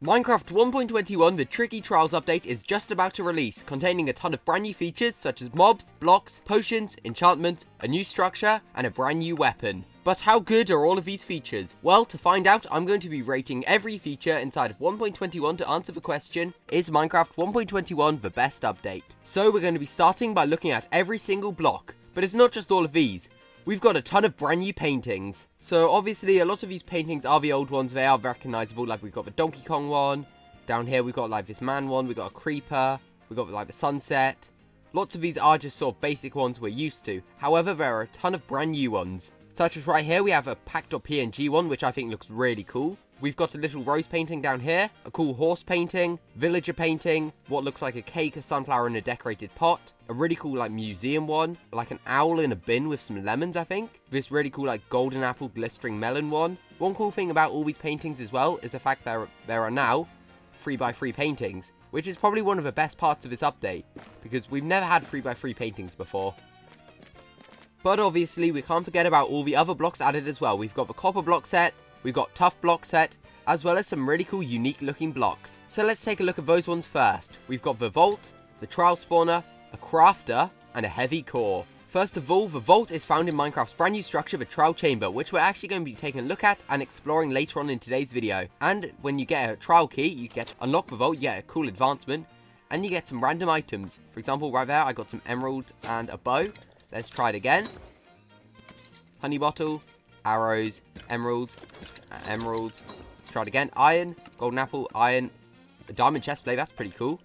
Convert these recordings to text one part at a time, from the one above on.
Minecraft 1.21 The Tricky Trials update is just about to release, containing a ton of brand new features such as mobs, blocks, potions, enchantments, a new structure, and a brand new weapon. But how good are all of these features? Well, to find out, I'm going to be rating every feature inside of 1.21 to answer the question, is Minecraft 1.21 the best update? So we're going to be starting by looking at every single block, but it's not just all of these. We've got a ton of brand new paintings. So obviously a lot of these paintings are the old ones, they are recognizable, like we've got the Donkey Kong one, down here we've got like this man one, we've got a creeper, we've got like the sunset. Lots of these are just sort of basic ones we're used to. However, there are a ton of brand new ones. Such as right here we have a pack.png one, which I think looks really cool. We've got a little rose painting down here, a cool horse painting, villager painting, what looks like a cake, a sunflower in a decorated pot, a really cool like museum one, like an owl in a bin with some lemons I think, this really cool like golden apple glistering melon one. One cool thing about all these paintings as well is the fact that there are now 3x3 paintings, which is probably one of the best parts of this update, because we've never had 3x3 paintings before. But obviously we can't forget about all the other blocks added as well. We've got the copper block set, we've got tough block set, as well as some really cool unique looking blocks. So let's take a look at those ones first. We've got the vault, the trial spawner, a crafter, and a heavy core. First of all, the vault is found in Minecraft's brand new structure, the trial chamber, which we're actually going to be taking a look at and exploring later on in today's video. And when you get a trial key, you get to unlock the vault, you get a cool advancement, and you get some random items. For example, right there, I got some emerald and a bow. Let's try it again. Honey bottle, arrows, emeralds, emeralds. Let's try it again. Iron, golden apple, iron, a diamond chestplate. That's pretty cool.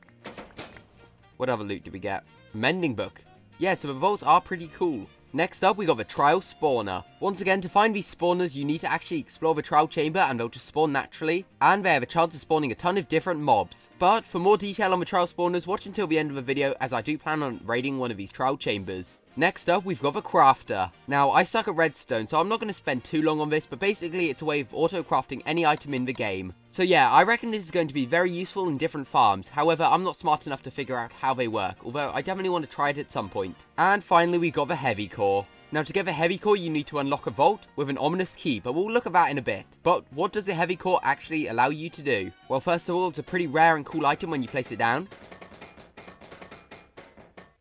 What other loot did we get? Mending book. Yeah, so the vaults are pretty cool. Next up, we got the trial spawner. Once again, to find these spawners, you need to actually explore the trial chamber and they'll just spawn naturally. And they have a chance of spawning a ton of different mobs. But for more detail on the trial spawners, watch until the end of the video, as I do plan on raiding one of these trial chambers. Next up, we've got the crafter. Now, I suck at redstone, so I'm not going to spend too long on this, but basically it's a way of auto-crafting any item in the game. So yeah, I reckon this is going to be very useful in different farms. However, I'm not smart enough to figure out how they work, although I definitely want to try it at some point. And finally, we got the heavy core. Now, to get the heavy core, you need to unlock a vault with an ominous key, but we'll look at that in a bit. But what does the heavy core actually allow you to do? Well, first of all, it's a pretty rare and cool item when you place it down.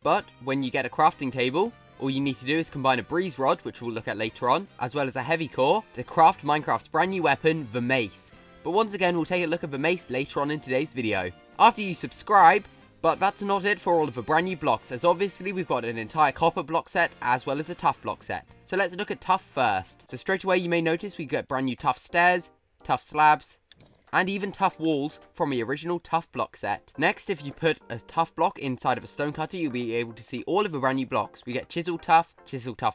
But when you get a crafting table, all you need to do is combine a breeze rod, which we'll look at later on, as well as a heavy core, to craft Minecraft's brand new weapon, the mace. But once again, we'll take a look at the mace later on in today's video. After you subscribe, but that's not it for all of the brand new blocks, as obviously we've got an entire copper block set, as well as a tough block set. So let's look at tough first. So straight away you may notice we get brand new tough stairs, tough slabs, and even tough walls from the original tough block set. Next, if you put a tough block inside of a stone cutter, you'll be able to see all of the brand new blocks. We get chisel tough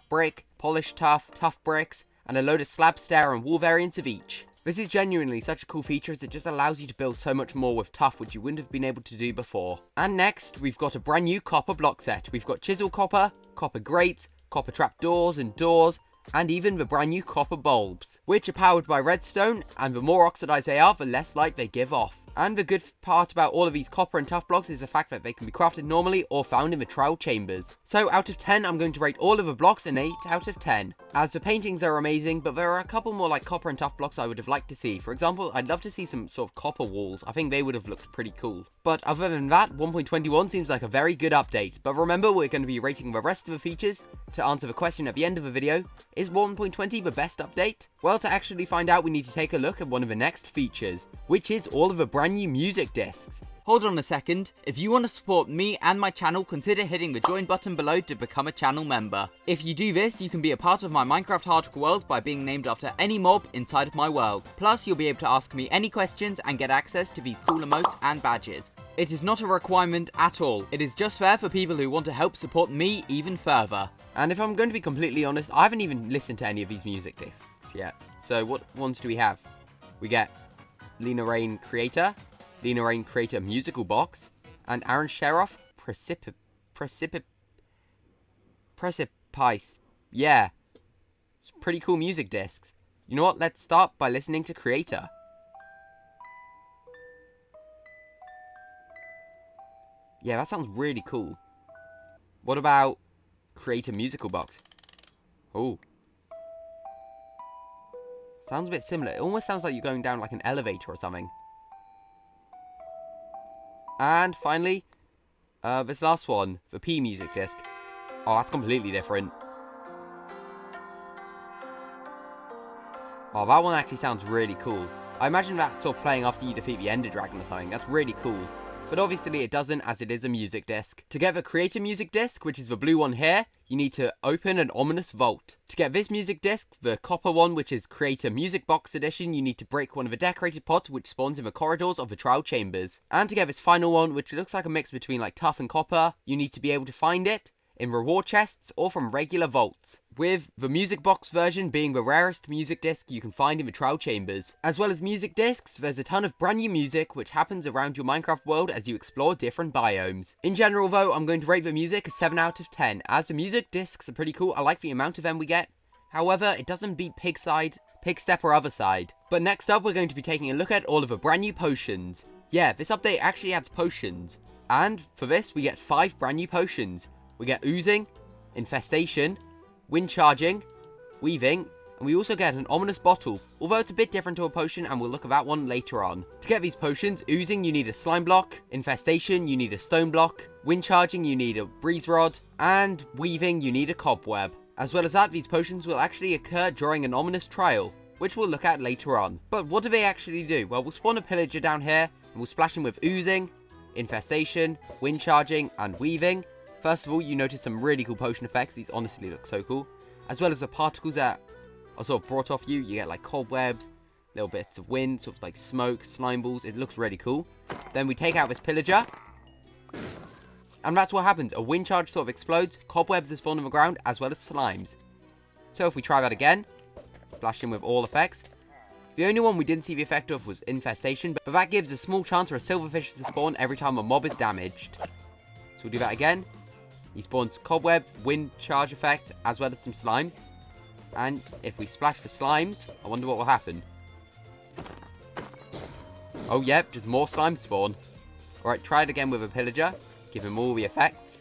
brick, polished tough bricks, and a load of slab stair and wall variants of each. This is genuinely such a cool feature as it just allows you to build so much more with tough, which you wouldn't have been able to do before. And next, we've got a brand new copper block set. We've got chisel copper grates, copper trapdoors and doors, and even the brand new copper bulbs, which are powered by redstone, and the more oxidized they are, the less light they give off. And the good part about all of these copper and tough blocks is the fact that they can be crafted normally or found in the trial chambers. So out of 10, I'm going to rate all of the blocks an 8 out of 10. As the paintings are amazing, but there are a couple more like copper and tough blocks I would have liked to see. For example, I'd love to see some sort of copper walls. I think they would have looked pretty cool. But other than that, 1.21 seems like a very good update. But remember, we're going to be rating the rest of the features. To answer the question at the end of the video, is 1.20 the best update? Well, to actually find out, we need to take a look at one of the next features, which is all of the brand new music discs. Hold on a second. If you want to support me and my channel, consider hitting the join button below to become a channel member. If you do this, you can be a part of my Minecraft hardcore world by being named after any mob inside of my world. Plus, you'll be able to ask me any questions and get access to these cool emotes and badges. It is not a requirement at all. It is just fair for people who want to help support me even further. And if I'm going to be completely honest, I haven't even listened to any of these music discs yet. So what ones do we have? We get Lena Rain Creator Musical Box, and Aaron Sheroff Precipice. Yeah, it's pretty cool music discs. You know what? Let's start by listening to Creator. Yeah, that sounds really cool. What about Creator Musical Box? Oh. Sounds a bit similar. It almost sounds like you're going down like an elevator or something. And finally, this last one, the P music disc. Oh, that's completely different. Oh, that one actually sounds really cool. I imagine that sort of playing after you defeat the Ender Dragon or something. That's really cool. But obviously it doesn't, as it is a music disc. To get the Creator music disc, which is the blue one here, you need to open an ominous vault. To get this music disc, the copper one, which is Creator Music Box Edition, you need to break one of the decorated pots which spawns in the corridors of the trial chambers. And to get this final one, which looks like a mix between like tough and copper, you need to be able to find it in reward chests or from regular vaults, with the music box version being the rarest music disc you can find in the trial chambers. As well as music discs, there's a ton of brand new music which happens around your Minecraft world as you explore different biomes. In general though, I'm going to rate the music a 7 out of 10, as the music discs are pretty cool. I like the amount of them we get. However, it doesn't beat Pigside, Pigstep or Otherside. But next up, we're going to be taking a look at all of the brand new potions. Yeah, this update actually adds potions. And for this, we get 5 brand new potions. We get Oozing, Infestation, Wind Charging, Weaving, and we also get an Ominous Bottle, although it's a bit different to a potion, and we'll look at that one later on. To get these potions, Oozing, you need a Slime Block, Infestation, you need a Stone Block, Wind Charging, you need a Breeze Rod, and Weaving, you need a Cobweb. As well as that, these potions will actually occur during an Ominous Trial, which we'll look at later on. But what do they actually do? Well, we'll spawn a Pillager down here, and we'll splash him with Oozing, Infestation, Wind Charging, and Weaving. First of all, you notice some really cool potion effects. These honestly look so cool. As well as the particles that are sort of brought off you. You get like cobwebs, little bits of wind, sort of like smoke, slime balls. It looks really cool. Then we take out this pillager. And that's what happens. A wind charge sort of explodes. Cobwebs that spawn on the ground, as well as slimes. So if we try that again, splash him with all effects. The only one we didn't see the effect of was Infestation, but that gives a small chance for a silverfish to spawn every time a mob is damaged. So we'll do that again. He spawns cobwebs, wind charge effect, as well as some slimes. And if we splash for slimes, I wonder what will happen. Oh, yep, just more slimes spawn. Alright, try it again with a pillager. Give him all the effects.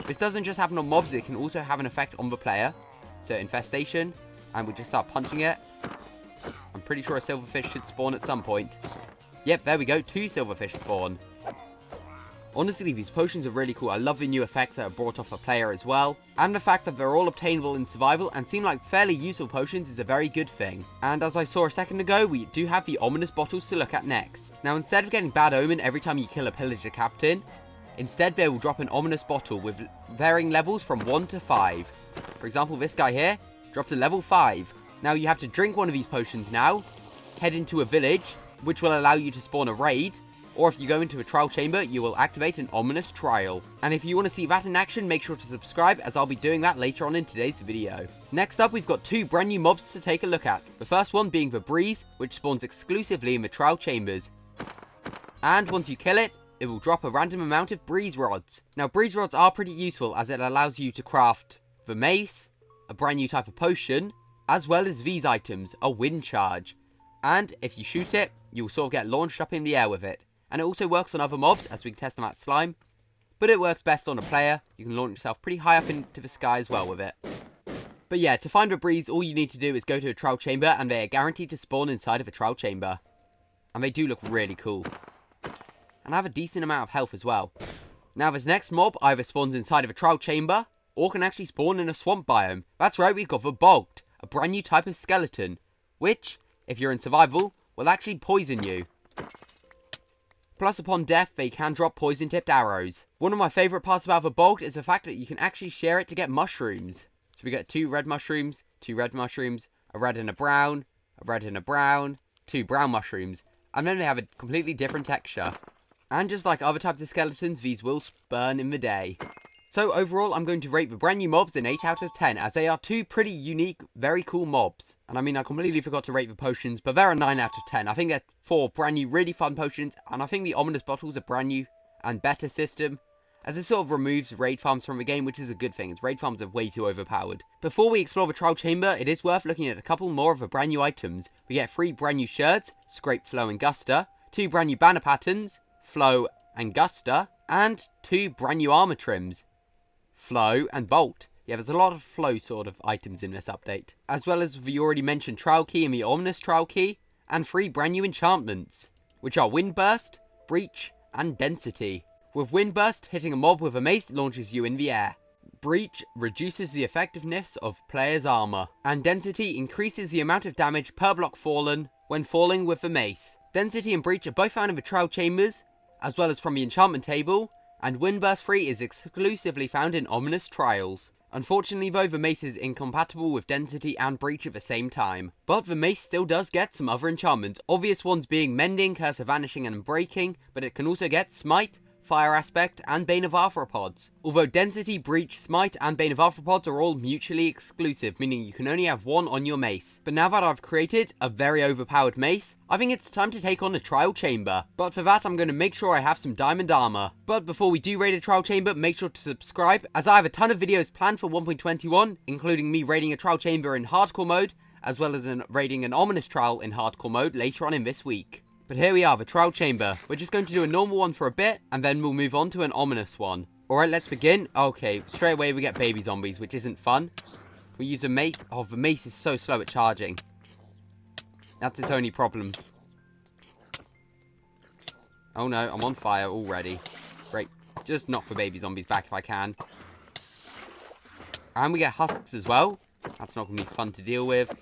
This doesn't just happen on mobs, it can also have an effect on the player. So, Infestation, and we just start punching it. I'm pretty sure a silverfish should spawn at some point. Yep, there we go, 2 silverfish spawn. Honestly, these potions are really cool. I love the new effects that are brought off a player as well. And the fact that they're all obtainable in survival and seem like fairly useful potions is a very good thing. And as I saw a second ago, we do have the ominous bottles to look at next. Now, instead of getting bad omen every time you kill a pillager captain, instead they will drop an ominous bottle with varying levels from 1 to 5. For example, this guy here dropped a level 5. Now you have to drink one of these potions now, head into a village, which will allow you to spawn a raid, or if you go into a trial chamber, you will activate an ominous trial. And if you want to see that in action, make sure to subscribe, as I'll be doing that later on in today's video. Next up, we've got 2 brand new mobs to take a look at. The first one being the Breeze, which spawns exclusively in the trial chambers. And once you kill it, it will drop a random amount of Breeze Rods. Now, Breeze Rods are pretty useful, as it allows you to craft the mace, a brand new type of potion, as well as these items, a wind charge. And if you shoot it, you will sort of get launched up in the air with it. And it also works on other mobs, as we can test them at slime. But it works best on a player. You can launch yourself pretty high up into the sky as well with it. But yeah, to find a Breeze, all you need to do is go to a trial chamber, and they are guaranteed to spawn inside of a trial chamber. And they do look really cool. And have a decent amount of health as well. Now this next mob either spawns inside of a trial chamber, or can actually spawn in a swamp biome. That's right, we've got the Bogged, a brand new type of skeleton, which, if you're in survival, will actually poison you. Plus, upon death, they can drop poison-tipped arrows. One of my favourite parts about the Bogged is the fact that you can actually share it to get mushrooms. So we get 2 red mushrooms, 2 red mushrooms, a red and a brown, a red and a brown, 2 brown mushrooms, and then they have a completely different texture. And just like other types of skeletons, these will burn in the day. So overall, I'm going to rate the brand new mobs an 8 out of 10, as they are 2 pretty unique, very cool mobs. And I mean, I completely forgot to rate the potions, but they're a 9 out of 10. I think they're 4 brand new, really fun potions, and I think the ominous bottles are brand new and better system, as it sort of removes raid farms from the game, which is a good thing, as raid farms are way too overpowered. Before we explore the trial chamber, it is worth looking at a couple more of the brand new items. We get 3 brand new shirts, Scrape, Flow, and Guster, 2 brand new banner patterns, Flow and Guster, and 2 brand new armor trims, Flow and Bolt. Yeah, there's a lot of Flow sort of items in this update. As well as the already mentioned Trial Key and the Ominous Trial Key, and 3 brand new enchantments, which are Wind Burst, Breach, And Density. With Wind Burst, hitting a mob with a mace launches you in the air. Breach reduces the effectiveness of players' armor. And Density increases the amount of damage per block fallen when falling with the mace. Density and Breach are both found in the Trial Chambers, as well as from the enchantment table, and Windburst 3 is exclusively found in Ominous Trials. Unfortunately though, the mace is incompatible with Density and Breach at the same time. But the mace still does get some other enchantments, obvious ones being Mending, Curse of Vanishing and Breaking, but it can also get Smite, Fire Aspect, and Bane of Arthropods. Although Density, Breach, Smite, and Bane of Arthropods are all mutually exclusive, meaning you can only have one on your mace. But now that I've created a very overpowered mace, I think it's time to take on a Trial Chamber. But for that, I'm going to make sure I have some diamond armor. But before we do raid a Trial Chamber, make sure to subscribe, as I have a ton of videos planned for 1.21, including me raiding a Trial Chamber in Hardcore mode, as well as raiding an Ominous Trial in Hardcore mode later on in this week. But here we are, the Trial Chamber. We're just going to do a normal one for a bit, and then we'll move on to an ominous one. Alright, let's begin. Okay, straight away we get baby zombies, which isn't fun. We use a mace. Oh, the mace is so slow at charging. That's its only problem. Oh no, I'm on fire already. Great. Just knock the baby zombies back if I can. And we get husks as well. That's not going to be fun to deal with.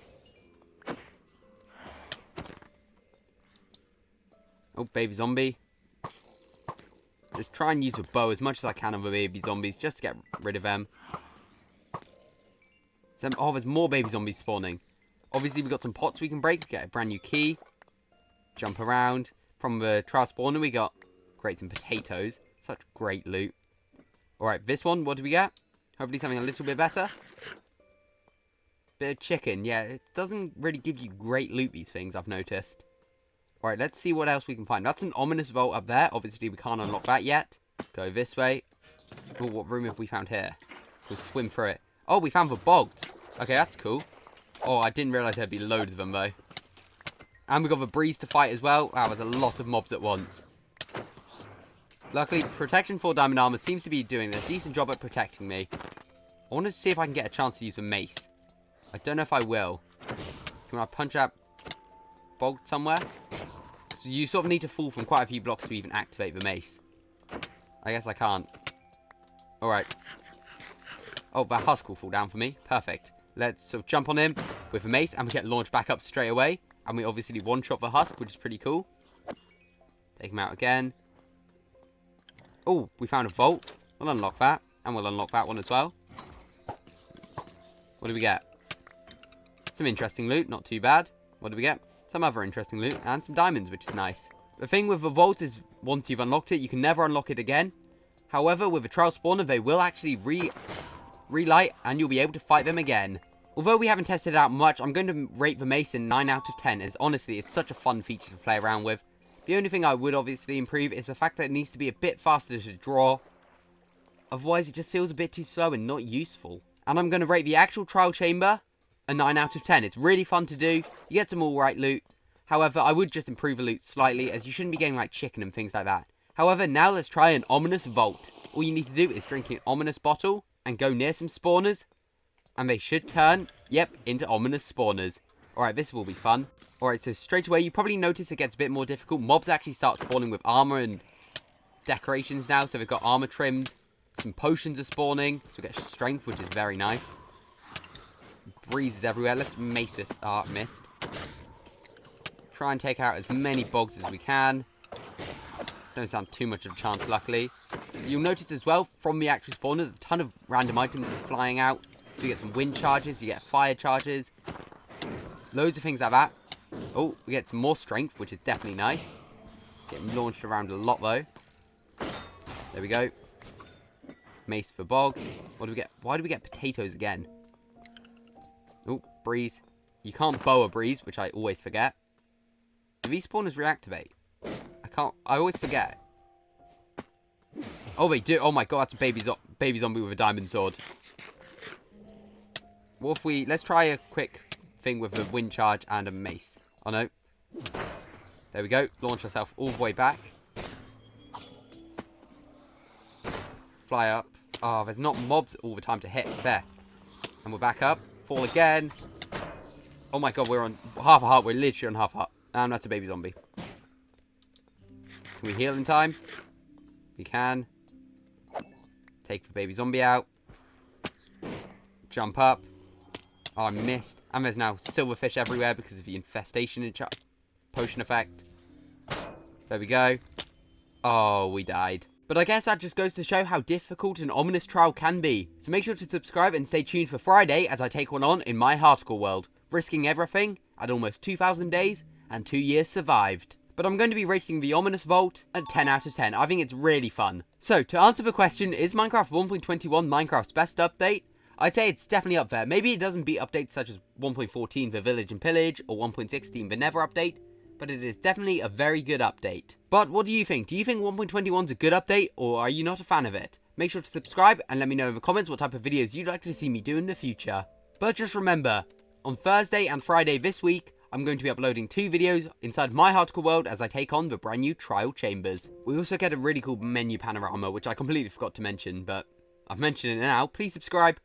Oh, baby zombie. Just try and use a bow as much as I can on the baby zombies, just to get rid of them. Oh, there's more baby zombies spawning. Obviously, we've got some pots we can break, get a brand new key. Jump around. From the trial spawner, we got crates and potatoes. Such great loot. Alright, this one, what do we get? Hopefully something a little bit better. Bit of chicken. Yeah, it doesn't really give you great loot, these things, I've noticed. Alright, let's see what else we can find. That's an ominous vault up there. Obviously, we can't unlock that yet. Go this way. Oh, what room have we found here? We'll swim through it. Oh, we found the bogged. Okay, that's cool. Oh, I didn't realise there'd be loads of them, though. And we got the breeze to fight as well. That was a lot of mobs at once. Luckily, Protection 4 Diamond Armor seems to be doing a decent job at protecting me. I want to see if I can get a chance to use a mace. I don't know if I will. Can I punch out bogged somewhere? So you sort of need to fall from quite a few blocks to even activate the mace. I guess I can't. Alright. Oh, that husk will fall down for me. Perfect. Let's sort of jump on him with a mace and we get launched back up straight away. And we obviously one-shot the husk, which is pretty cool. Take him out again. Oh, we found a vault. We'll unlock that. And we'll unlock that one as well. What do we get? Some interesting loot. Not too bad. What do we get? Some other interesting loot. And some diamonds, which is nice. The thing with the vault is, once you've unlocked it, you can never unlock it again. However, with a trial spawner, they will actually relight, and you'll be able to fight them again. Although we haven't tested it out much, I'm going to rate the mace in 9 out of 10, as honestly, it's such a fun feature to play around with. The only thing I would obviously improve is the fact that it needs to be a bit faster to draw. Otherwise, it just feels a bit too slow and not useful. And I'm going to rate the actual trial chamber a 9 out of 10. It's really fun to do. You get some alright loot. However, I would just improve the loot slightly, as you shouldn't be getting like chicken and things like that. However, now let's try an ominous vault. All you need to do is drink an ominous bottle and go near some spawners. And they should turn, yep, into ominous spawners. Alright, this will be fun. Alright, so straight away, you probably notice it gets a bit more difficult. Mobs actually start spawning with armor and decorations now. So they've got armor trimmed. Some potions are spawning. So we get strength, which is very nice. Breezes everywhere. Let's mace this. Ah, missed. Try and take out as many bogs as we can. Don't sound too much of a chance, luckily. You'll notice as well, from the actual spawn, there's a ton of random items flying out. So you get some wind charges, you get fire charges. Loads of things like that. Oh, we get some more strength, which is definitely nice. Getting launched around a lot, though. There we go. Mace for bogged. What do we get? Why do we get potatoes again? Oh, breeze. You can't bow a breeze, which I always forget. Do these spawners reactivate? I always forget. Oh, they do. Oh my god, that's a baby zombie with a diamond sword. What if we... Let's try a quick thing with a wind charge and a mace. Oh no. There we go. Launch ourselves all the way back. Fly up. Oh, there's not mobs all the time to hit. There. And we're back up. Fall again. Oh my god, we're on half a heart. We're literally on half a heart. And that's a baby zombie. Can we heal in time? We can. Take the baby zombie out. Jump up. Oh, I missed. And there's now silverfish everywhere because of the infestation and potion effect. There we go. Oh, we died. But I guess that just goes to show how difficult an ominous trial can be. So make sure to subscribe and stay tuned for Friday as I take one on in my Harticle world, risking everything at almost 2,000 days and 2 years survived. But I'm going to be rating the Ominous Vault at 10 out of 10. I think it's really fun. So, to answer the question, is Minecraft 1.21 Minecraft's best update? I'd say it's definitely up there. Maybe it doesn't beat updates such as 1.14 the Village and Pillage or 1.16 the Nether update, but it is definitely a very good update. But what do you think? Do you think 1.21 is a good update, or are you not a fan of it? Make sure to subscribe and let me know in the comments what type of videos you'd like to see me do in the future. But just remember, on Thursday and Friday this week, I'm going to be uploading 2 videos inside my Harticle world as I take on the brand new Trial Chambers. We also get a really cool menu panorama, which I completely forgot to mention, but I've mentioned it now. Please subscribe,